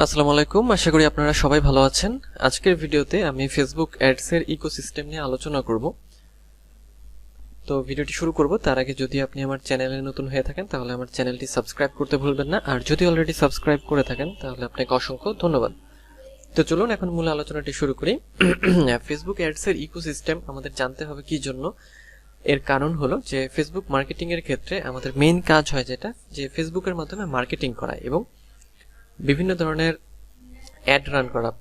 আসসালামু আলাইকুম, আশা করি আপনারা সবাই ভালো আছেন। আজকের ভিডিওতে আমি ফেসবুক অ্যাডস এর ইকোসিস্টেম নিয়ে আলোচনা করব। তো ভিডিওটি শুরু করব তার আগে যদি আপনি আমার চ্যানেলে নতুন হয়ে থাকেন তাহলে আমার চ্যানেলটি সাবস্ক্রাইব করতে ভুলবেন না, আর যদি অলরেডি সাবস্ক্রাইব করে থাকেন তাহলে আপনাকে অসংখ্য ধন্যবাদ। তো চলুন এখন মূল আলোচনাটি শুরু করি। ফেসবুক অ্যাডস এর ইকোসিস্টেম আমাদের জানতে হবে কি জন্য। এর কারণ হলো যে ফেসবুক মার্কেটিং এর ক্ষেত্রে আমাদের মেইন কাজ হয় যেটা, যে ফেসবুকের মাধ্যমে মার্কেটিং করা এবং বিভিন্ন ধরনের অ্যাড রান করা।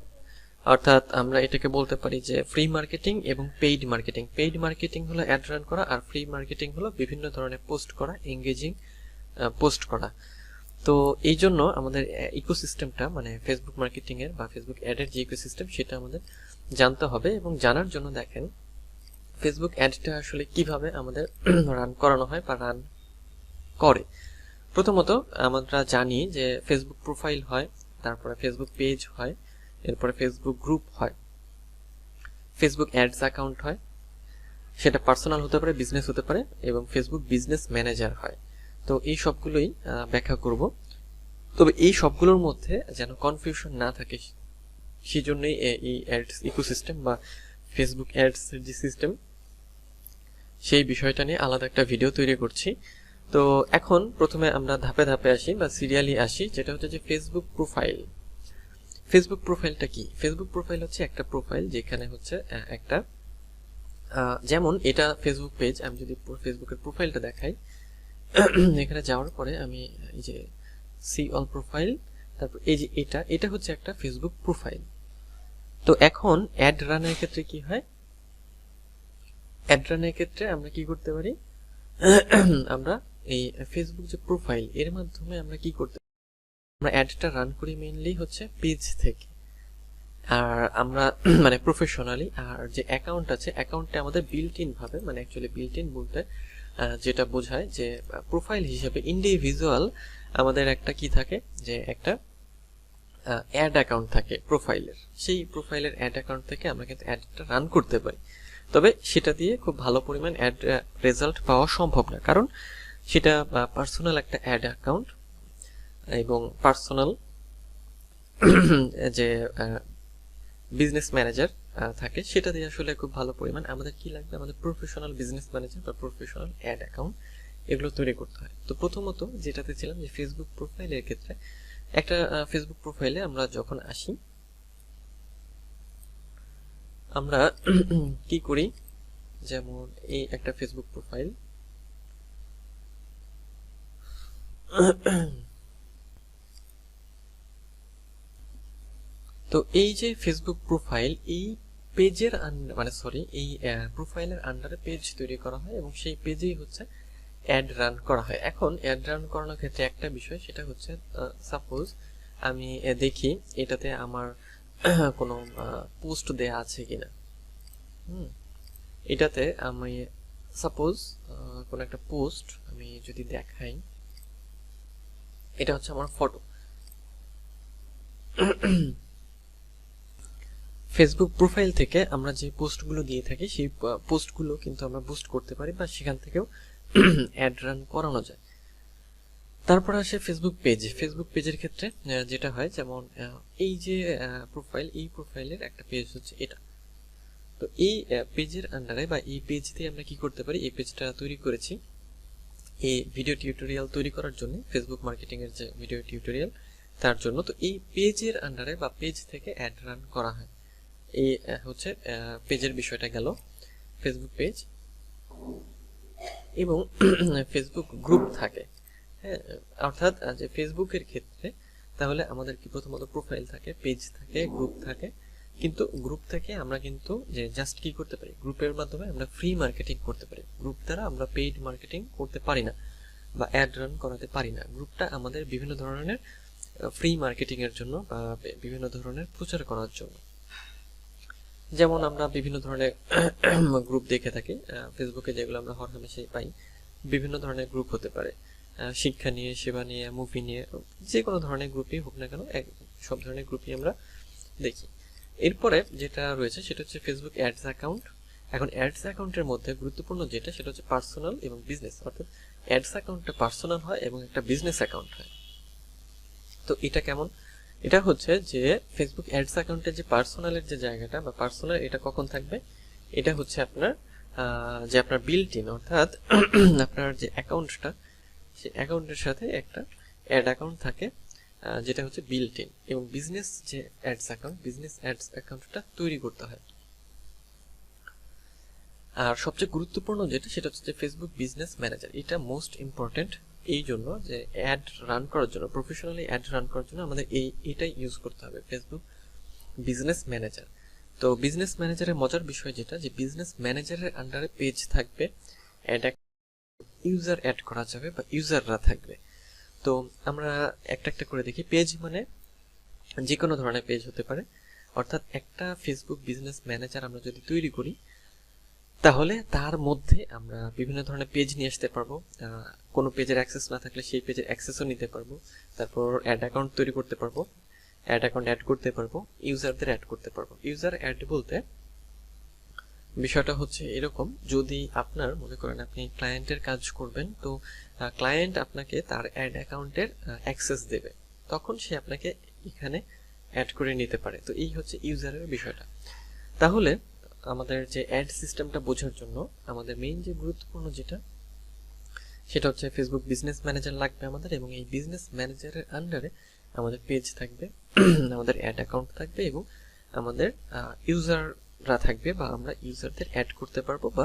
অর্থাৎ আমরা এটাকে বলতে পারি যে ফ্রি মার্কেটিং এবং পেইড মার্কেটিং। পেইড মার্কেটিং হলো অ্যাড রান করা, আর ফ্রি মার্কেটিং হলো বিভিন্ন ধরনের পোস্ট করা, এঙ্গেজিং পোস্ট করা। তো এই জন্য আমাদের ইকোসিস্টেমটা, মানে ফেসবুক মার্কেটিং এর বা ফেসবুক অ্যাডের যে ইকোসিস্টেম সেটা আমাদের জানতে হবে। এবং জানার জন্য দেখেন ফেসবুক অ্যাডটা আসলে কিভাবে আমাদের রান করানো হয় বা রান করে। প্রথমত আমরা জানি যে ফেসবুক প্রোফাইল হয়, তারপরে ফেসবুক পেজ হয়, এরপরে ফেসবুক গ্রুপ হয়, ফেসবুক অ্যাডস অ্যাকাউন্ট হয়, সেটা পার্সোনাল হতে পারে, বিজনেস হতে পারে, এবং ফেসবুক বিজনেস ম্যানেজার হয়। তো এই সবগুলোই ব্যাখ্যা করব। তবে এই সবগুলোর মধ্যে যেন কনফিউশন না থাকে সেজন্যই এই অ্যাডস ইকোসিস্টেম বা ফেসবুক অ্যাডস যে সিস্টেম সেই বিষয়টা নিয়ে আলাদা একটা ভিডিও তৈরি করছি। তো এখন প্রথমে আমরা ধাপে ধাপে আসি বা সিরিয়ালি আসি, যেটা হচ্ছে যে ফেসবুক প্রোফাইল। ফেসবুক প্রোফাইলটা কি? ফেসবুক প্রোফাইল হচ্ছে একটা প্রোফাইল যেখানে হচ্ছে একটা, যেমন এটা ফেসবুক পেজ। আমি যদি ফেসবুকের প্রোফাইলটা দেখাই, এখানে যাওয়ার পরে আমি এই যে সি অল প্রোফাইল, তারপর এই যে এটা হচ্ছে একটা ফেসবুক প্রোফাইল। তো এখন অ্যাড রানের ক্ষেত্রে কি হয়? অ্যাড রানের ক্ষেত্রে আমরা কি করতে পারি? আমরা এই ফেসবুক যে প্রোফাইল এর মাধ্যমে আমরা কি করতে পারি? আমরা অ্যাডটা রান করি মেইনলি হচ্ছে পেজ থেকে, আর আমরা মানে প্রফেশনালি। আর যে অ্যাকাউন্ট আছে, অ্যাকাউন্টে আমাদের বিল্ট ইন ভাবে, মানে অ্যাকচুয়ালি বিল্ট ইন বলতে যেটা বোঝায় যে প্রোফাইল হিসেবে ইন্ডিভিজুয়াল আমাদের একটা কি থাকে, যে একটা অ্যাড অ্যাকাউন্ট থাকে প্রোফাইলের। সেই প্রোফাইলের অ্যাড অ্যাকাউন্ট থেকে আমরা কিন্তু অ্যাডটা রান করতে পারি। তবে সেটা দিয়ে খুব ভালো পরিমাণ অ্যাড রেজাল্ট পাওয়া সম্ভব না, কারণ সেটা পার্সোনাল একটা অ্যাড অ্যাকাউন্ট এবং পার্সোনাল যে বিজনেস ম্যানেজার থাকে সেটা দিয়ে আসলে খুব ভালো পরিমাণ আমাদের কি লাগবে, আমাদের প্রফেশনাল বিজনেস ম্যানেজার বা প্রফেশনাল অ্যাড অ্যাকাউন্ট এগুলো তৈরি করতে হয়। তো প্রথমত যেটাতে ছিলাম যে ফেসবুক প্রোফাইলের ক্ষেত্রে, একটা ফেসবুক প্রোফাইলে আমরা যখন আসি আমরা কি করি, যেমন এই একটা ফেসবুক প্রোফাইল, তো এই যে ফেসবুক প্রোফাইল, এই পেজের মানে সরি এই প্রোফাইলের আন্ডারে পেজ তৈরি করা হয় এবং সেই পেজেই হচ্ছে অ্যাড রান করা হয়। এখন অ্যাড রান করানোর ক্ষেত্রে একটা বিষয়, সেটা হচ্ছে সাপোজ আমি দেখি এটাতে আমার কোনো পোস্ট দেয়া আছে কিনা। এটাতে আমি সাপোজ কোনো একটা পোস্ট আমি যদি দেখাই, এটা হচ্ছে আমার ফটো। ফেসবুক প্রোফাইল থেকে আমরা যে পোস্টগুলো দিয়ে থাকি সেই পোস্টগুলো কিন্তু আমরা বুস্ট করতে পারি বা সেখান থেকেও অ্যাড রান করানো যায়। তারপর আসে ফেসবুক পেজ। ফেসবুক পেজের ক্ষেত্রে যেটা হয়, যেমন এই যে প্রোফাইল, এই প্রোফাইলের একটা পেজ হচ্ছে এটা। তো এই পেজের আন্ডারে বা এই পেজ দিয়ে আমরা কি করতে পারি, এই পেজটা তৈরি করেছি এই ভিডিও টিউটোরিয়াল তৈরি করার জন্য, ফেসবুক মার্কেটিং এর যে ভিডিও টিউটোরিয়াল তার জন্য। তো এই পেজের আন্ডারে বা পেজ থেকে অ্যাড রান করা হয়। এই হচ্ছে পেজের বিষয়টা গেল, ফেসবুক পেজ। এবং ফেসবুক গ্রুপ থাকে, হ্যাঁ, অর্থাৎ যে ফেসবুকের ক্ষেত্রে তাহলে আমাদের কি প্রথমত প্রোফাইল থাকে, পেজ থাকে, গ্রুপ থাকে। কিন্তু গ্রুপ থেকে আমরা কিন্তু যে জাস্ট কি করতে পারি, গ্রুপের মাধ্যমে আমরা ফ্রি মার্কেটিং করতে পারি। গ্রুপ দ্বারা আমরা পেইড মার্কেটিং করতে পারি না বা অ্যাড রান করাতে পারি না। গ্রুপটা আমাদের বিভিন্ন ধরনের ফ্রি মার্কেটিং এর জন্য বা বিভিন্ন ধরনের প্রচার করার জন্য। যেমন আমরা বিভিন্ন ধরনের গ্রুপ দেখে থাকি ফেসবুকে, যেগুলো আমরা হরহামেশাই পাই। বিভিন্ন ধরনের গ্রুপ হতে পারে, শিক্ষা নিয়ে, সেবা নিয়ে, মুভি নিয়ে, যে কোনো ধরনের গ্রুপই হোক না কেন, সব ধরনের গ্রুপই আমরা দেখি। এরপরে যেটা রয়েছে সেটা হচ্ছে ফেসবুক অ্যাডস অ্যাকাউন্ট। এখন অ্যাডস অ্যাকাউন্টের মধ্যে গুরুত্বপূর্ণ যেটা, সেটা হচ্ছে পার্সোনাল এবং বিজনেস। অর্থাৎ অ্যাডস অ্যাকাউন্টটা পার্সোনাল হয় এবং একটা বিজনেস অ্যাকাউন্ট হয়। তো এটা কেমন? এটা হচ্ছে যে ফেসবুক অ্যাডস অ্যাকাউন্টের যে পার্সোনালের যে জায়গাটা বা পার্সোনাল, এটা কখন থাকবে, এটা হচ্ছে আপনার যে আপনার বিল্ট ইন, অর্থাৎ আপনার যে অ্যাকাউন্টটা, সেই অ্যাকাউন্টের সাথে একটা অ্যাড অ্যাকাউন্ট থাকে, যেটা হচ্ছে বিল্ট ইন। এবং বিজনেস যে অ্যাডস অ্যাকাউন্ট, বিজনেস অ্যাডস অ্যাকাউন্টটা তৈরি করতে হয়। আর সবচেয়ে গুরুত্বপূর্ণ যেটা, সেটা হচ্ছে যে ফেসবুক বিজনেস ম্যানেজার। এটা মোস্ট ইম্পর্টেন্ট এই জন্য যে অ্যাড রান করার জন্য, প্রফেশনালি অ্যাড রান করার জন্য আমাদের এটাই ইউজ করতে হবে, ফেসবুক বিজনেস ম্যানেজার। তো বিজনেস ম্যানেজারের মজার বিষয় যেটা, যে বিজনেস ম্যানেজারের আন্ডারে পেজ থাকবে, অ্যাড ইউজার অ্যাড করা যাবে বা ইউজাররা থাকবে। তো আমরা একটা একটা করে দেখি। পেজ মানে যে কোনো ধরনের পেজ হতে পারে, অর্থাৎ একটা ফেসবুক বিজনেস ম্যানেজার আমরা যদি তৈরি করি, তাহলে তার মধ্যে আমরা বিভিন্ন ধরনের পেজ নিয়ে আসতে পারবো। কোনো পেজের অ্যাক্সেস না থাকলে সেই পেজের অ্যাক্সেসও নিতে পারবো। তারপর অ্যাড অ্যাকাউন্ট তৈরি করতে পারবো, অ্যাড অ্যাকাউন্ট অ্যাড করতে পারবো, ইউজারদের অ্যাড করতে পারবো। ইউজার অ্যাড বলতে বিষয়টা হচ্ছে এরকম, যদি আপনার মনে করেন আপনি ক্লায়েন্টের কাজ করবেন, তো ক্লায়েন্ট আপনাকে তার অ্যাড অ্যাকাউন্টের অ্যাক্সেস দেবে, তখন সে আপনাকে এখানে অ্যাড করে নিতে পারে। তো এই হচ্ছে ইউজারের বিষয়টা। তাহলে আমাদের যে অ্যাড সিস্টেমটা বোঝার জন্য আমাদের মেইন যে গুরুত্বপূর্ণ যেটা, সেটা হচ্ছে ফেসবুক বিজনেস ম্যানেজার লাগবে আমাদের, এবং এই বিজনেস ম্যানেজারের আন্ডারে আমাদের পেজ থাকবে, আমাদের অ্যাড অ্যাকাউন্ট থাকবে, এবং আমাদের ইউজাররা থাকবে, বা আমরা ইউজারদের অ্যাড করতে পারবো বা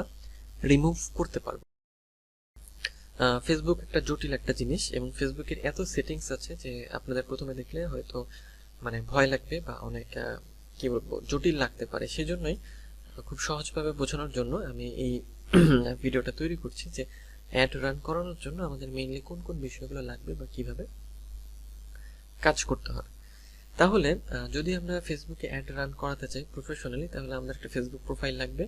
রিমুভ করতে পারবো। ফেসবুক একটা জটিল একটা জিনিস, এবং ফেসবুকের এত সেটিংস আছে যে আপনাদের প্রথমে দেখলে হয়তো মানে ভয় লাগবে বা অনেক কি বলবো জটিল লাগতে পারে। সেজন্যই খুব সহজভাবে বোঝানোর জন্য আমি এই ভিডিওটা তৈরি করছি, যে অ্যাড রান করানোর জন্য আমাদের মেইনলি কোন কোন বিষয়গুলো লাগবে বা কিভাবে কাজ করতে হবে। তাহলে যদি আমরা ফেসবুকে অ্যাড রান করাতে চাই প্রফেশনালি, তাহলে আমাদের একটা ফেসবুক প্রোফাইল লাগবে,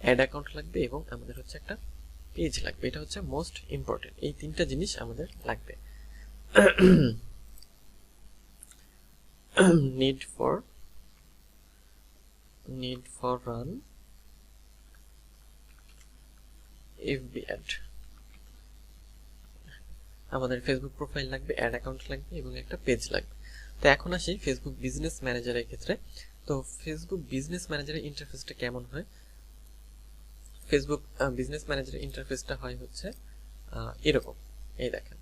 অ্যাড অ্যাকাউন্ট লাগবে, এবং আমাদের হচ্ছে একটা পেজ লাগবে। এটা হচ্ছে মোস্ট ইম্পর্টেন্ট, এই তিনটা জিনিস আমাদের লাগবে। need for run FB ad, আমাদের ফেসবুক প্রোফাইল লাগবে, অ্যাড অ্যাকাউন্ট লাগবে, এবং একটা পেজ লাগবে। তো এখন আসি ফেসবুক বিজনেস ম্যানেজারের ক্ষেত্রে। তো ফেসবুক বিজনেস ম্যানেজারের ইন্টারফেসটা কেমন হয়? ফেসবুক বিজনেস ম্যানেজারের ইন্টারফেসটা হয় হচ্ছে এরকম, এই দেখেন,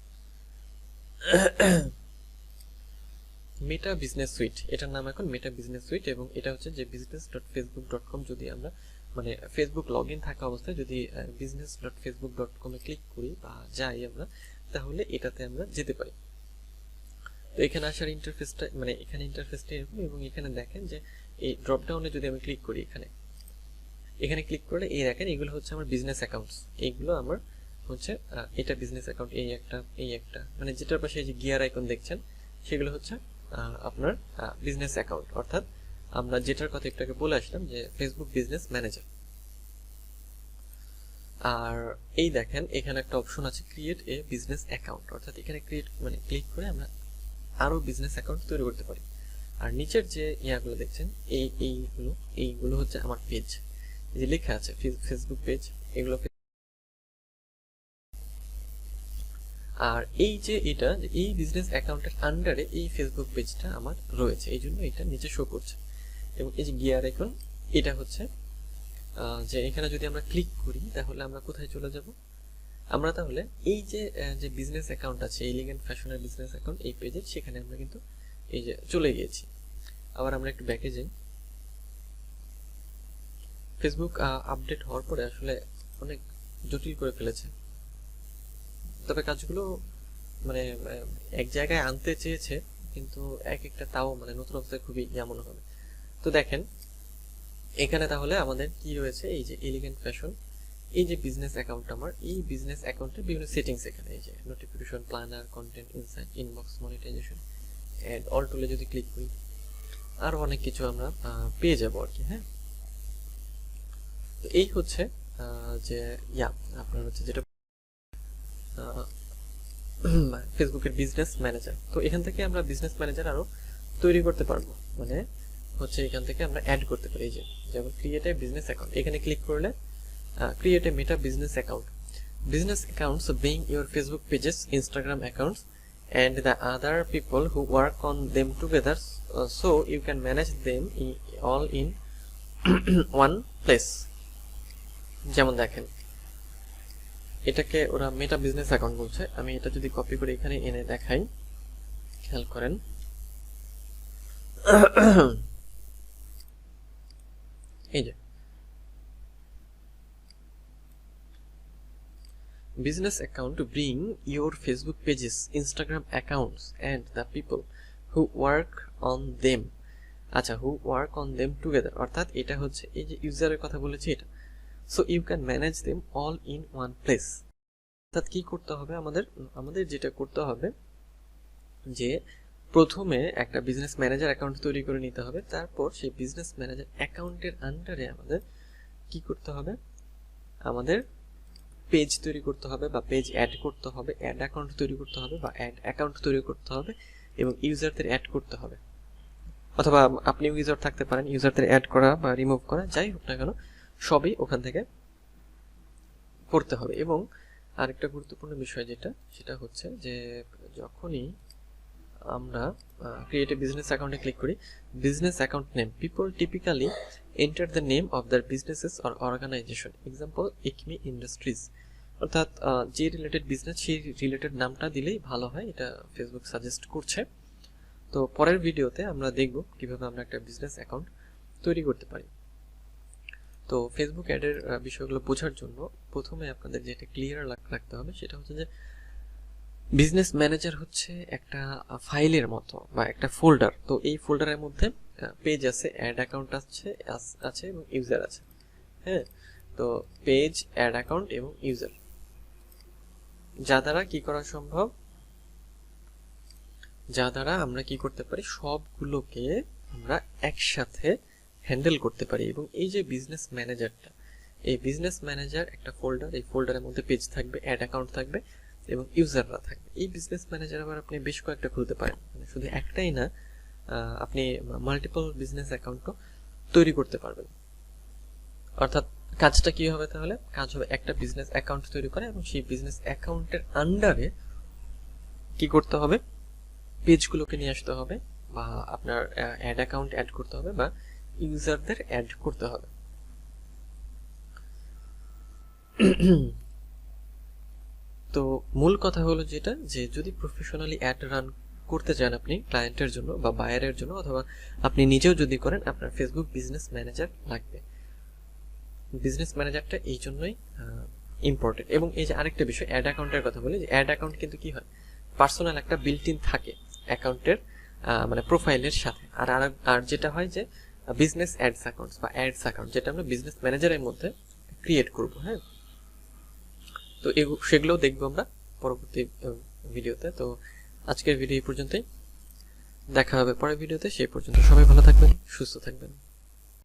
মেটা বিজনেস সুইট, এটার নাম এখন মেটা বিজনেস সুইট। এবং এটা হচ্ছে যে business.facebook.com, যদি আমরা মানে ফেসবুক লগ ইন থাকা অবস্থায় যদি business.facebook.com এ ক্লিক করি বা যাই আমরা, তাহলে এটাতে আমরা যেতে পারি। তো এখানে আসার ইন্টারফেসটা মানে এখানে ইন্টারফেসটা এরকম, এবং এখানে দেখেন যে এই ড্রপ ডাউনে যদি আমি ক্লিক করি, এখানে ক্লিক করলে এই দেখেন এগুলো হচ্ছে আমার বিজনেস অ্যাকাউন্টস। এইগুলো আমার হচ্ছে এটা বিজনেস অ্যাকাউন্ট, এই একটা মানে যেটার পাশে এই যে গিয়ার আইকন দেখছেন, সেগুলো হচ্ছে আপনার বিজনেস অ্যাকাউন্ট, অর্থাৎ আমরা যেটার কথা একটু আগে বলে আসলাম যে ফেসবুক বিজনেস ম্যানেজার। আর এই দেখেন এখানে একটা অপশন আছে ক্রিয়েট এ বিজনেস অ্যাকাউন্ট, অর্থাৎ এখানে ক্রিয়েট মানে ক্লিক করে আমরা আরো বিজনেস অ্যাকাউন্ট তৈরি করতে পারি। আর নিচের যে ইয়াগুলো দেখছেন এইগুলো হচ্ছে আমার পেজ, যে লেখা আছে ফেসবুক পেজ, এগুলো। আর এই যে এটা এই বিজনেস অ্যাকাউন্টের আন্ডারে এই ফেসবুক পেজটা আমার রয়েছে, এই জন্য এটা নিচে শো করছে। এবং এই যে গিয়ার আইকন, এটা হচ্ছে যে এখানে যদি আমরা ক্লিক করি, তাহলে আমরা কোথায় চলে যাব? আমরা তাহলে এই যে বিজনেস অ্যাকাউন্ট আছে, এলিগেন্ট ফ্যাশনের বিজনেস অ্যাকাউন্ট, এই পেজে সেখানে আমরা কিন্তু এই যে চলে গিয়েছি। আবার আমরা একটু ব্যাকে যাই। ফেসবুক আপডেট হওয়ার পরে আসলে অনেক জটিল করে ফেলেছে, তবে কাজগুলো মানে এক জায়গায় আনতে চেয়েছে, কিন্তু এক একটা তাও মানে নতুন অবস্থায় খুবই মনে হবে। তো দেখেন এখানে তাহলে আমাদের কি রয়েছে, এই যে এলিগেন্ট ফ্যাশন, এই যে বিজনেস অ্যাকাউন্ট, আমার এই বিজনেস অ্যাকাউন্টের বিভিন্ন সেটিংস এখানে, এই যে notification, planner, content, insight, inbox, monetization, and all টুলে যদি ক্লিক করি, আরো অনেক কিছু আমরা পেয়ে যাবো আর কি। হ্যাঁ, তো এই হচ্ছে যে আপনার হচ্ছে যেটা ফেসবুকের বিজনেস ম্যানেজার। তো এখান থেকে আমরা বিজনেস ম্যানেজার আরো তৈরি করতে পারবো, মানে হচ্ছে এখান থেকে আমরা অ্যাড করতে পারি। এই যে যেমন ক্রিয়েট এ বিজনেস অ্যাকাউন্ট, এখানে ক্লিক করলে create a meta business account, business accounts being your Facebook pages, Instagram accounts and the other people who work on them together, so you can manage them all in one place. যেমন দেখেন এটাকে ওরা মেটা business account বলছে। আমি এটা যদি copy করে এখানে এনে দেখাই, খেয়াল করেন এই যে business account to bring your Facebook pages, Instagram accounts and the people who work on them, আচ্ছা who work on them together, অর্থাৎ এটা হচ্ছে এই যে ইউজারের কথা বলেছি এটা, so you can manage them all in one place। অর্থাৎ কি করতে হবে আমাদের যেটা করতে হবে যে প্রথমে একটা বিজনেস ম্যানেজার অ্যাকাউন্ট তৈরি করে নিতে হবে, তারপর সেই বিজনেস ম্যানেজার অ্যাকাউন্টের আন্ডারে আমাদের কি করতে হবে, আমাদের পেজ তৈরি করতে হবে বা পেজ অ্যাড করতে হবে, অ্যাড অ্যাকাউন্ট তৈরি করতে হবে বা অ্যাড অ্যাকাউন্ট তৈরি করতে হবে এবং ইউজারদের অ্যাড করতে হবে, অথবা আপনি ইউজার থাকতে পারেন, ইউজারদের অ্যাড করা বা রিমুভ করা যাই হোক না কেন সবই ওখান থেকে করতে হবে। এবং আরেকটা গুরুত্বপূর্ণ বিষয় সেটা হচ্ছে যে যখনই আমরা ক্রিয়েট এ বিজনেস অ্যাকাউন্টে ক্লিক করি, business account name, people typically enter the name of their businesses or organization, example Acme industries, অর্থাৎ যে রিলেটেড বিজনেস সেই রিলেটেড নামটা দিলেই ভালো হয়, এটা ফেসবুক সাজেস্ট করছে। তো পরের ভিডিওতে আমরা দেখব কিভাবে আমরা একটা বিজনেস অ্যাকাউন্ট তৈরি করতে পারি। তো ফেসবুক অ্যাডের বিষয়গুলো বোঝার জন্য প্রথমে আপনাদের যেটা ক্লিয়ার রাখতে হবে সেটা হচ্ছে যে বিজনেস ম্যানেজার হচ্ছে একটা ফাইলের মতো বা একটা ফোল্ডার। তো এই ফোল্ডারের মধ্যে পেজ আছে, অ্যাড অ্যাকাউন্ট আছে এবং ইউজার আছে। হ্যাঁ, তো পেজ, অ্যাড অ্যাকাউন্ট এবং ইউজার যা দ্বারা কি করা সম্ভব, যা দ্বারা আমরা কি করতে পারি, সবগুলোকে আমরা একসাথে হ্যান্ডেল করতে পারি। এবং এই যে বিজনেস ম্যানেজারটা, এই বিজনেস ম্যানেজার একটা ফোল্ডার, এই ফোল্ডারের মধ্যে পেজ থাকবে, অ্যাড অ্যাকাউন্ট থাকবে এবং ইউজাররা থাকবে। এই বিজনেস ম্যানেজার আবার আপনি বেশ কয়েকটা খুলতে পারেন, মানে শুধু একটাই না, আপনি মাল্টিপল বিজনেস অ্যাকাউন্টও তৈরি করতে পারবেন। অর্থাৎ কাজটা কি হবে, তাহলে কাজ হবে একটা বিজনেস অ্যাকাউন্ট তৈরি করা এবং সেই বিজনেস অ্যাকাউন্টের আন্ডারে কি করতে হবে, পেজগুলোকে নিয়ে আসতে হবে বা আপনার অ্যাড অ্যাকাউন্ট অ্যাড করতে হবে বা ইউজারদের অ্যাড করতে হবে। তো মূল কথা হলো যেটা, যে যদি প্রফেশনালি অ্যাড রান করতে চান আপনি ক্লায়েন্টের জন্য বা বায়ারের জন্য, অথবা আপনি নিজেও যদি করেন, আপনার ফেসবুক বিজনেস ম্যানেজার লাগবে। বিজনেস ম্যানেজারটা এই জন্যই ইম্পর্টেন্ট। এবং এই যে আরেকটা বিষয়, অ্যাড অ্যাকাউন্টের কথা বলি, যে অ্যাড অ্যাকাউন্ট কিন্তু কি হয়, পার্সোনাল একটা বিল্ট ইন থাকে অ্যাকাউন্টের মানে প্রোফাইলের সাথে। আর যেটা হয় যে বিজনেস অ্যাডস অ্যাকাউন্টস বা অ্যাডস অ্যাকাউন্ট, যেটা আমরা বিজনেস ম্যানেজারের মধ্যে ক্রিয়েট করব। হ্যাঁ, তো সেগুলোও দেখবো আমরা পরবর্তী ভিডিওতে। তো আজকের ভিডিও এই পর্যন্তই, দেখা হবে পরের ভিডিওতে। সেই পর্যন্ত সবাই ভালো থাকবেন, সুস্থ থাকবেন।